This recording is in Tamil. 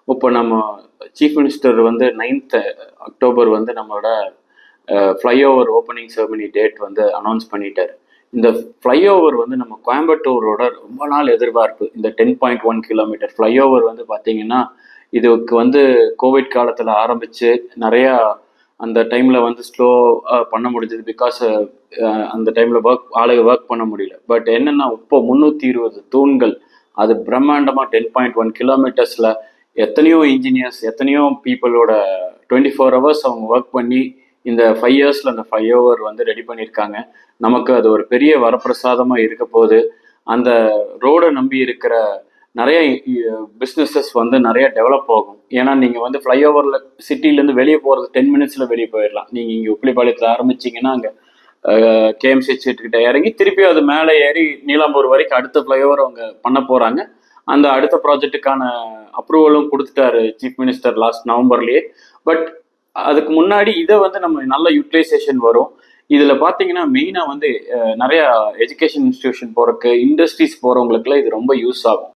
இப்போ நம்ம சீஃப் மினிஸ்டர் வந்து 9th அக்டோபர் வந்து நம்மளோட ஃப்ளைஓவர் ஓப்பனிங் செரமனி டேட் வந்து அனௌன்ஸ் பண்ணிட்டார். இந்த ஃப்ளைஓவர் வந்து நம்ம கோயம்புத்தூரோட ரொம்ப நாள் எதிர்பார்ப்பு. இந்த 10.1 கிலோமீட்டர் ஃப்ளைஓவர் வந்து பார்த்தீங்கன்னா இதுக்கு வந்து கோவிட் காலத்தில் ஆரம்பித்து நிறையா அந்த டைமில் வந்து ஸ்லோ பண்ண முடிஞ்சது. பிகாஸ் அந்த டைமில் ஆளுங்க ஒர்க் பண்ண முடியல. பட் என்னென்னா இப்போ 320 தூண்கள், அது பிரம்மாண்டமாக 10.1 கிலோமீட்டர்ஸில் எத்தனையோ இன்ஜினியர்ஸ், எத்தனையோ பீப்புளோட 24 ஹவர்ஸ் அவங்க ஒர்க் பண்ணி இந்த 5 இயர்ஸில் அந்த ஃப்ளைஓவர் வந்து ரெடி பண்ணியிருக்காங்க. நமக்கு அது ஒரு பெரிய வரப்பிரசாதமாக இருக்க போது. அந்த ரோடை நம்பி இருக்கிற நிறைய பிஸ்னஸஸ் வந்து நிறைய டெவலப் ஆகும். ஏன்னா நீங்கள் வந்து ஃப்ளைஓவரில் சிட்டிலேருந்து வெளியே போகிறது 10 மினிட்ஸில் வெளியே போயிடலாம். நீங்கள் இங்கே உப்பிலிப்பாளையத்தில் ஆரம்பிச்சிங்கன்னா அங்கே கேஎம்சி கிட்ட இறங்கி திருப்பி அது மேலே ஏறி நீலாம்பூர் வரைக்கும் அடுத்த ஃப்ளைஓவர் அவங்க பண்ண போகிறாங்க. அந்த அடுத்த ப்ராஜெக்ட்டுக்கான அப்ரூவலும் கொடுத்துட்டாரு சீஃப் மினிஸ்டர் லாஸ்ட் நவம்பர்லேயே. பட் அதுக்கு முன்னாடி இதை வந்து நம்ம நல்ல யூட்டிலைசேஷன் வரும். இதில் பார்த்தீங்கன்னா மெயினாக வந்து நிறையா எஜுகேஷன் இன்ஸ்டிடியூஷன் போகிறக்கு, இண்டஸ்ட்ரீஸ் போகிறவங்களுக்குலாம் இது ரொம்ப யூஸ் ஆகும்.